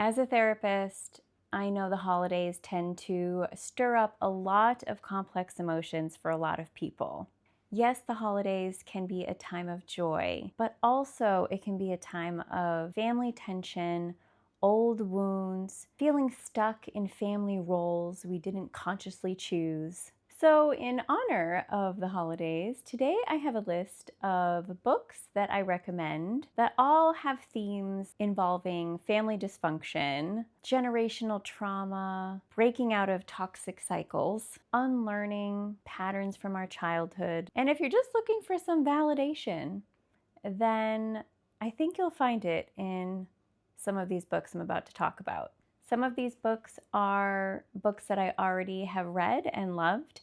As a therapist, I know the holidays tend to stir up a lot of complex emotions for a lot of people. Yes, the holidays can be a time of joy, but also it can be a time of family tension, old wounds, feeling stuck in family roles we didn't consciously choose. So in honor of the holidays, today I have a list of books that I recommend that all have themes involving family dysfunction, generational trauma, breaking out of toxic cycles, unlearning patterns from our childhood. And if you're just looking for some validation, then I think you'll find it in some of these books I'm about to talk about. Some of these books are books that I already have read and loved,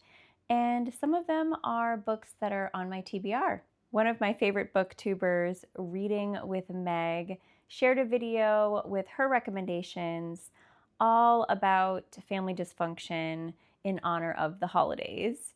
and some of them are books that are on my TBR. One of my favorite booktubers, Reading with Meg, shared a video with her recommendations all about family dysfunction in honor of the holidays.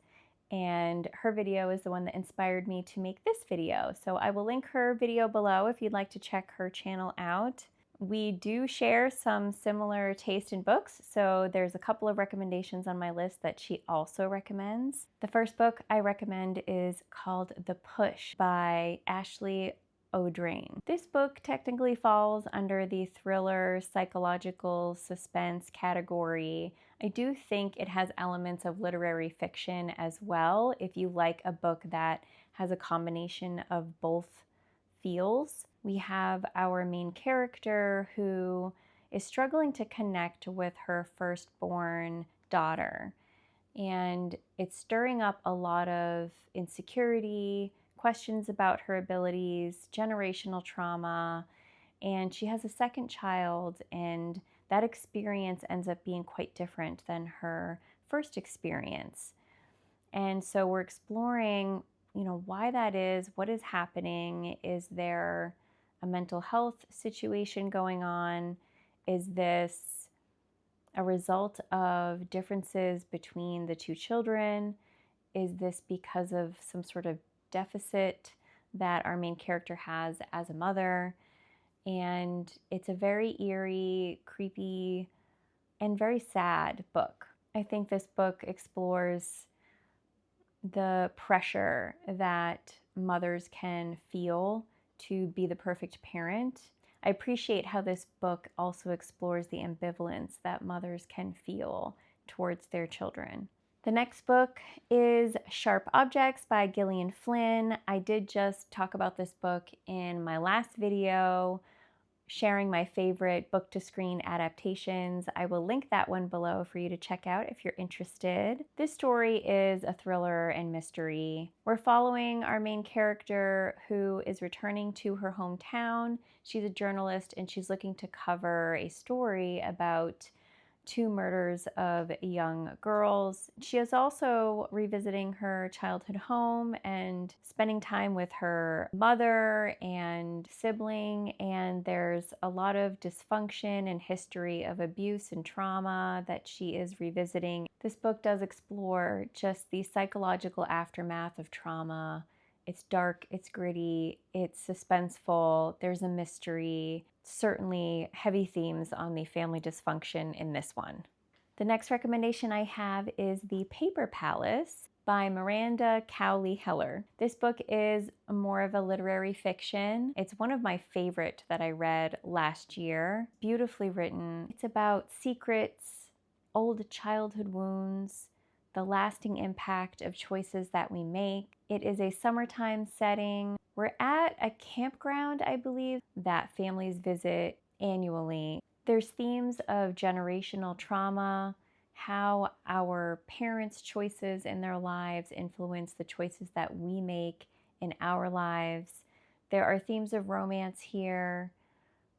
And her video is the one that inspired me to make this video. So I will link her video below if you'd like to check her channel out. We do share some similar taste in books, so there's a couple of recommendations on my list that she also recommends. The first book I recommend is called The Push by Ashley Audrain. This book technically falls under the thriller psychological suspense category. I do think it has elements of literary fiction as well, if you like a book that has a combination of both feels. We have our main character who is struggling to connect with her firstborn daughter, and it's stirring up a lot of insecurity, questions about her abilities, generational trauma, and she has a second child, and that experience ends up being quite different than her first experience. And so we're exploring, why that is, what is happening. Is there a mental health situation going on? Is this a result of differences between the two children? Is this because of some sort of deficit that our main character has as a mother? And it's a very eerie, creepy, and very sad book. I think this book explores the pressure that mothers can feel to be the perfect parent. I appreciate how this book also explores the ambivalence that mothers can feel towards their children. The next book is Sharp Objects by Gillian Flynn. I did just talk about this book in my last video, sharing my favorite book-to-screen adaptations. I will link that one below for you to check out if you're interested. This story is a thriller and mystery. We're following our main character who is returning to her hometown. She's a journalist and she's looking to cover a story about 2 murders of young girls. She is also revisiting her childhood home and spending time with her mother and sibling, and there's a lot of dysfunction and history of abuse and trauma that she is revisiting. This book does explore just the psychological aftermath of trauma. It's dark, it's gritty, it's suspenseful, there's a mystery. Certainly heavy themes on the family dysfunction in this one. The next recommendation I have is The Paper Palace by Miranda Cowley Heller. This book is more of a literary fiction. It's one of my favorite that I read last year. Beautifully written. It's about secrets, old childhood wounds, the lasting impact of choices that we make. It is a summertime setting. We're at a campground, I believe, that families visit annually. There's themes of generational trauma, how our parents' choices in their lives influence the choices that we make in our lives. There are themes of romance here.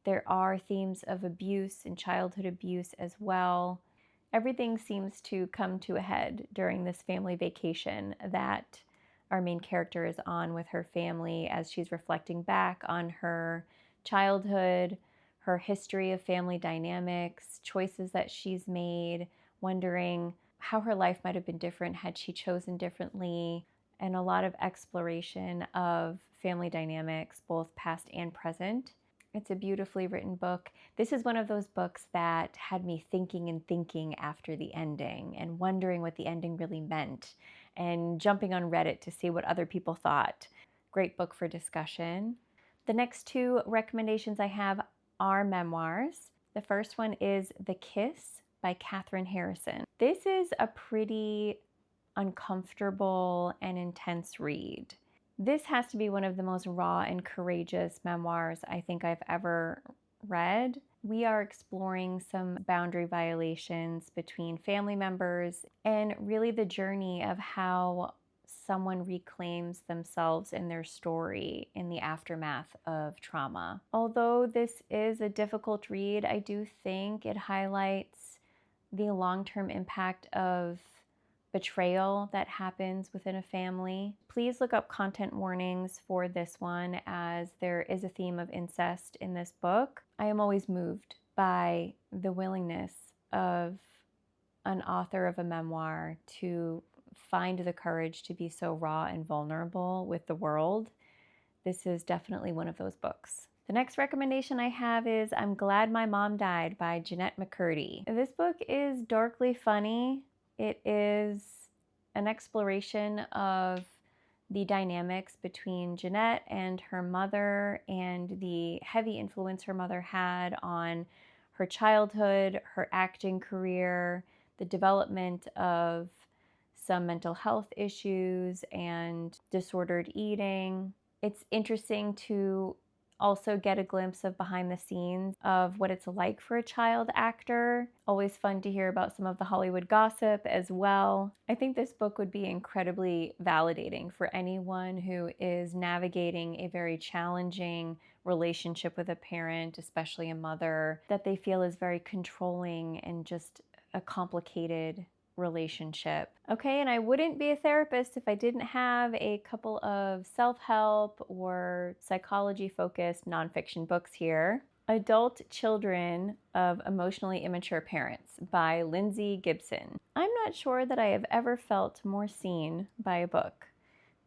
There are themes of abuse and childhood abuse as well. Everything seems to come to a head during this family vacation that our main character is on with her family as she's reflecting back on her childhood, her history of family dynamics, choices that she's made, wondering how her life might have been different had she chosen differently, and a lot of exploration of family dynamics, both past and present. It's a beautifully written book. This is one of those books that had me thinking and thinking after the ending and wondering what the ending really meant and jumping on Reddit to see what other people thought. Great book for discussion. The next two recommendations I have are memoirs. The first one is The Kiss by Kathryn Harrison. This is a pretty uncomfortable and intense read. This has to be one of the most raw and courageous memoirs I think I've ever read. We are exploring some boundary violations between family members and really the journey of how someone reclaims themselves in their story in the aftermath of trauma. Although this is a difficult read, I do think it highlights the long-term impact of betrayal that happens within a family. Please look up content warnings for this one, as there is a theme of incest in this book. I am always moved by the willingness of an author of a memoir to find the courage to be so raw and vulnerable with the world. This is definitely one of those books. The next recommendation I have is I'm Glad My Mom Died by Jennette McCurdy. This book is darkly funny. It is an exploration of the dynamics between Jennette and her mother and the heavy influence her mother had on her childhood, her acting career, the development of some mental health issues and disordered eating. It's interesting to also get a glimpse of behind the scenes of what it's like for a child actor. Always fun to hear about some of the Hollywood gossip as well. I think this book would be incredibly validating for anyone who is navigating a very challenging relationship with a parent, especially a mother, that they feel is very controlling and just a complicated relationship. Okay, and I wouldn't be a therapist if I didn't have a couple of self-help or psychology-focused nonfiction books here. Adult Children of Emotionally Immature Parents by Lindsay Gibson. I'm not sure that I have ever felt more seen by a book.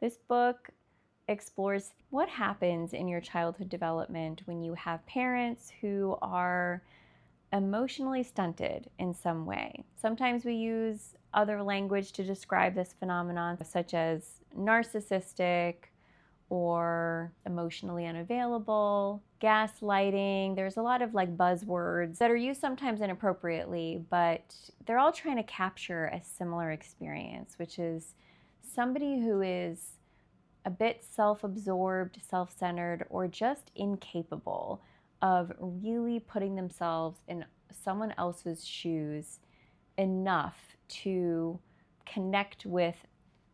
This book explores what happens in your childhood development when you have parents who are emotionally stunted in some way. Sometimes we use other language to describe this phenomenon, such as narcissistic or emotionally unavailable, gaslighting. There's a lot of buzzwords that are used sometimes inappropriately, but they're all trying to capture a similar experience, which is somebody who is a bit self-absorbed, self-centered, or just incapable of really putting themselves in someone else's shoes enough to connect with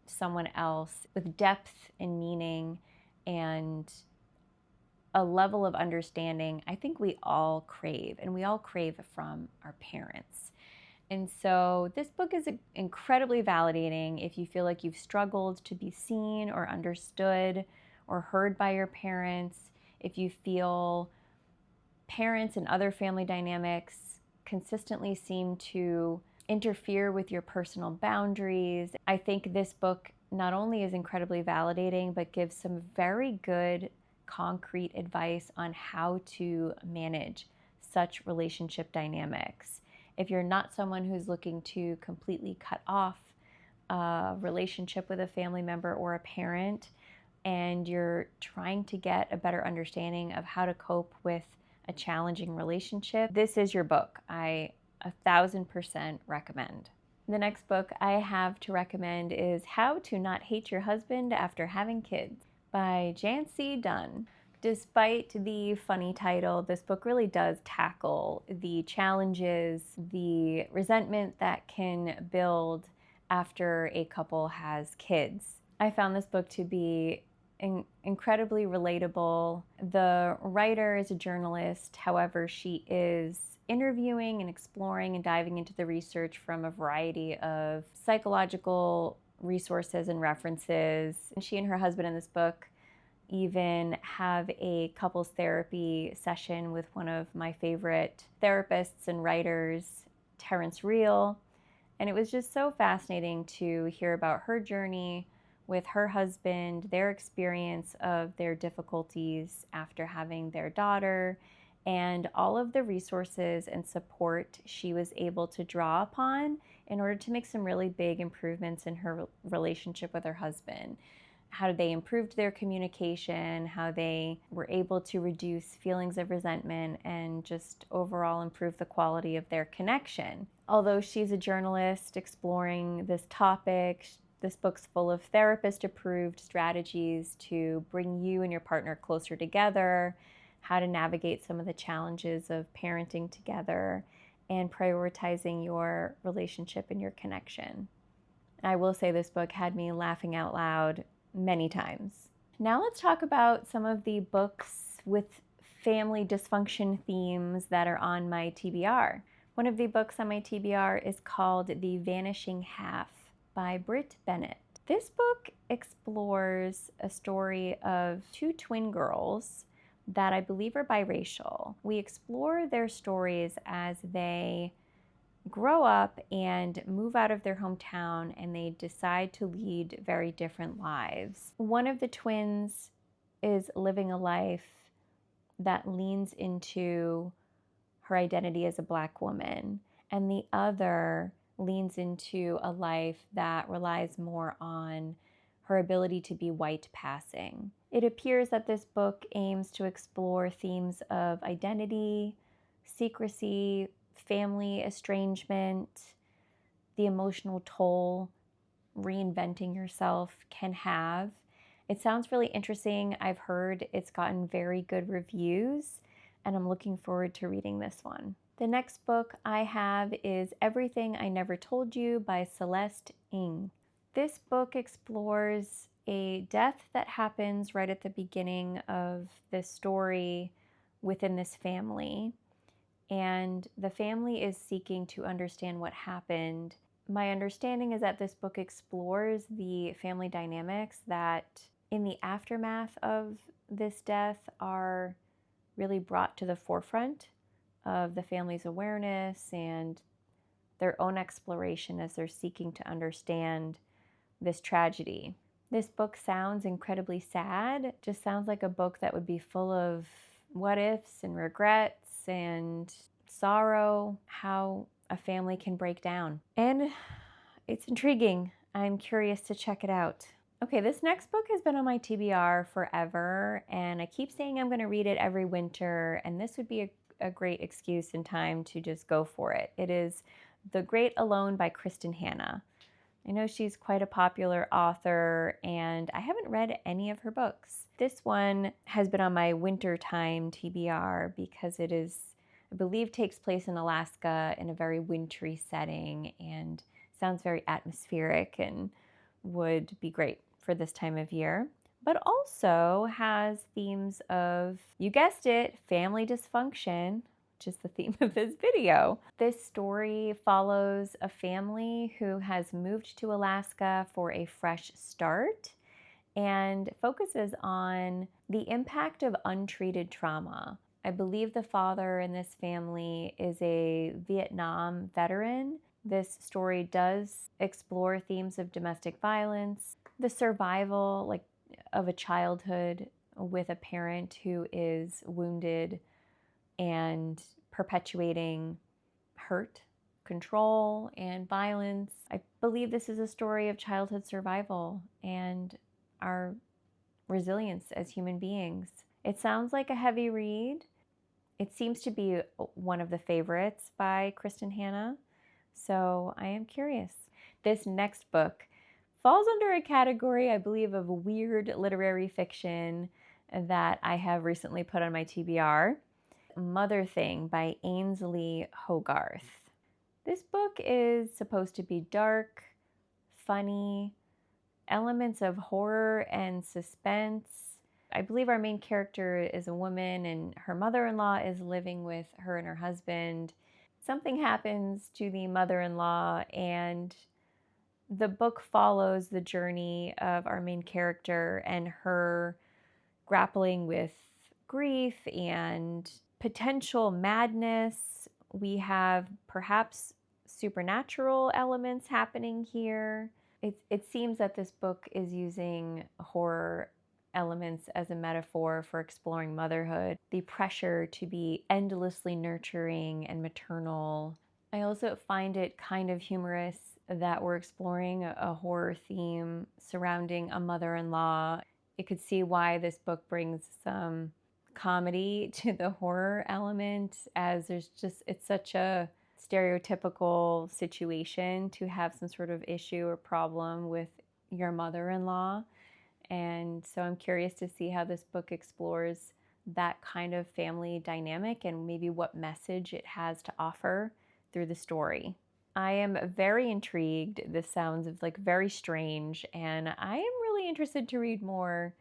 someone else with depth and meaning and a level of understanding I think we all crave, and we all crave from our parents. And so this book is incredibly validating if you feel like you've struggled to be seen or understood or heard by your parents, if you feel parents and other family dynamics consistently seem to interfere with your personal boundaries. I think this book not only is incredibly validating, but gives some very good concrete advice on how to manage such relationship dynamics. If you're not someone who's looking to completely cut off a relationship with a family member or a parent, and you're trying to get a better understanding of how to cope with a challenging relationship, this is your book. I 1000% recommend. The next book I have to recommend is How to Not Hate Your Husband After Having Kids by Jancee Dunn. Despite the funny title, this book really does tackle the challenges, the resentment that can build after a couple has kids. I found this book to be incredibly relatable. The writer is a journalist, however, she is interviewing and exploring and diving into the research from a variety of psychological resources and references. And she and her husband in this book even have a couples therapy session with one of my favorite therapists and writers, Terrence Real. And it was just so fascinating to hear about her journey with her husband, their experience of their difficulties after having their daughter, and all of the resources and support she was able to draw upon in order to make some really big improvements in her relationship with her husband. How they improved their communication, how they were able to reduce feelings of resentment and just overall improve the quality of their connection. Although she's a journalist exploring this topic, this book's full of therapist-approved strategies to bring you and your partner closer together, how to navigate some of the challenges of parenting together, and prioritizing your relationship and your connection. I will say this book had me laughing out loud many times. Now let's talk about some of the books with family dysfunction themes that are on my TBR. One of the books on my TBR is called The Vanishing Half by Brit, Bennett. This book explores a story of two twin girls that I believe are biracial. We explore their stories as they grow up and move out of their hometown, and they decide to lead very different lives. One of the twins is living a life that leans into her identity as a Black woman, and the other leans into a life that relies more on her ability to be white passing. It appears that this book aims to explore themes of identity, secrecy, family estrangement, the emotional toll reinventing yourself can have. It sounds really interesting. I've heard it's gotten very good reviews, and I'm looking forward to reading this one. The next book I have is Everything I Never Told You by Celeste Ng. This book explores a death that happens right at the beginning of this story within this family. And the family is seeking to understand what happened. My understanding is that this book explores the family dynamics that in the aftermath of this death are really brought to the forefront of the family's awareness and their own exploration as they're seeking to understand this tragedy. This book sounds incredibly sad. It just sounds like a book that would be full of what ifs and regrets and sorrow, how a family can break down. And it's intriguing. I'm curious to check it out. Okay, this next book has been on my TBR forever, and I keep saying I'm going to read it every winter, and this would be a great excuse and time to just go for it. It is The Great Alone by Kristin Hannah. I know she's quite a popular author, and I haven't read any of her books. This one has been on my wintertime TBR because it is, I believe, takes place in Alaska in a very wintry setting and sounds very atmospheric and would be great for this time of year, but also has themes of, you guessed it, family dysfunction, which is the theme of this video. This story follows a family who has moved to Alaska for a fresh start and focuses on the impact of untreated trauma. I believe the father in this family is a Vietnam veteran. This story does explore themes of domestic violence, the survival of a childhood with a parent who is wounded and perpetuating hurt, control, and violence. I believe this is a story of childhood survival and our resilience as human beings. It sounds like a heavy read. It seems to be one of the favorites by Kristin Hannah, so I am curious. This next book falls under a category, I believe, of weird literary fiction that I have recently put on my TBR. Motherthing by Ainslie Hogarth. This book is supposed to be dark, funny, elements of horror and suspense. I believe our main character is a woman and her mother-in-law is living with her and her husband. Something happens to the mother-in-law, and the book follows the journey of our main character and her grappling with grief and potential madness. We have perhaps supernatural elements happening here. It seems that this book is using horror elements as a metaphor for exploring motherhood, the pressure to be endlessly nurturing and maternal. I also find it kind of humorous that we're exploring a horror theme surrounding a mother-in-law. You could see why this book brings some comedy to the horror element, as it's such a stereotypical situation to have some sort of issue or problem with your mother-in-law. And so I'm curious to see how this book explores that kind of family dynamic and maybe what message it has to offer through the story. I am very intrigued. This sounds like very strange, and I am really interested to read more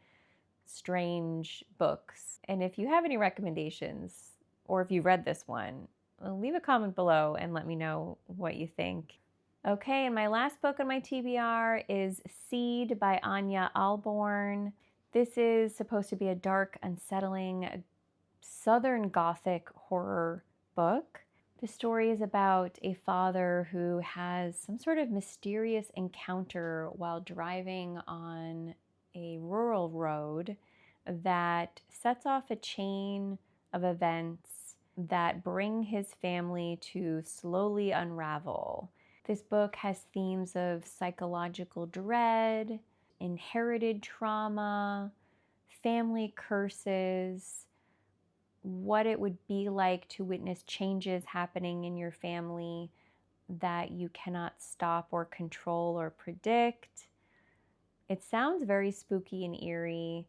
strange books. And if you have any recommendations, or if you read this one, leave a comment below and let me know what you think. Okay, and my last book on my TBR is Seed by Ania Ahlborn. This is supposed to be a dark, unsettling, Southern Gothic horror book. The story is about a father who has some sort of mysterious encounter while driving on a rural road that sets off a chain of events that bring his family to slowly unravel. This book has themes of psychological dread, inherited trauma, family curses, what it would be like to witness changes happening in your family that you cannot stop or control or predict. It sounds very spooky and eerie.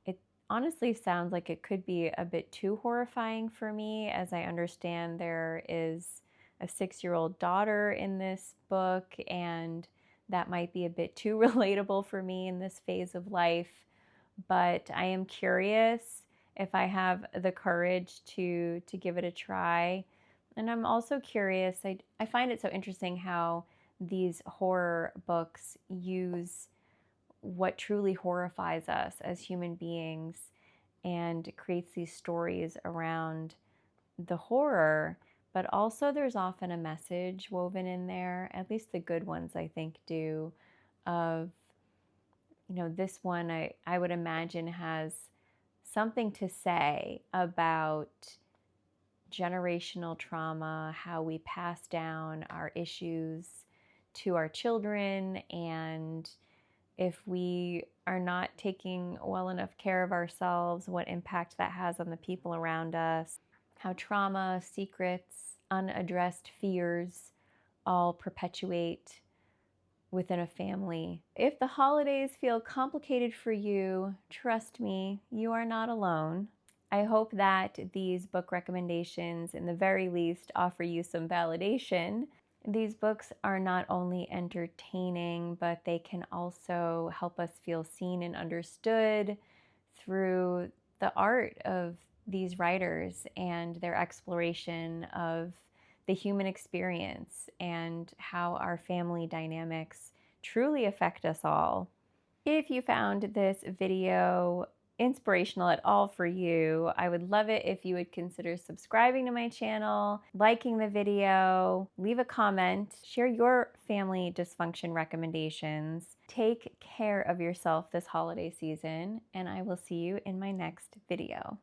It honestly sounds like it could be a bit too horrifying for me, as I understand there is a 6-year-old daughter in this book, and that might be a bit too relatable for me in this phase of life. But I am curious if I have the courage to give it a try. And I'm also curious, I find it so interesting how these horror books use what truly horrifies us as human beings and creates these stories around the horror, but also there's often a message woven in there, at least the good ones I think do, of, this one I would imagine has something to say about generational trauma, how we pass down our issues to our children, and if we are not taking well enough care of ourselves, what impact that has on the people around us, how trauma, secrets, unaddressed fears all perpetuate within a family. If the holidays feel complicated for you, trust me, you are not alone. I hope that these book recommendations, in the very least, offer you some validation. These books are not only entertaining, but they can also help us feel seen and understood through the art of these writers and their exploration of the human experience and how our family dynamics truly affect us all. If you found this video inspirational at all for you, I would love it if you would consider subscribing to my channel, liking the video, leave a comment, share your family dysfunction recommendations. Take care of yourself this holiday season, and I will see you in my next video.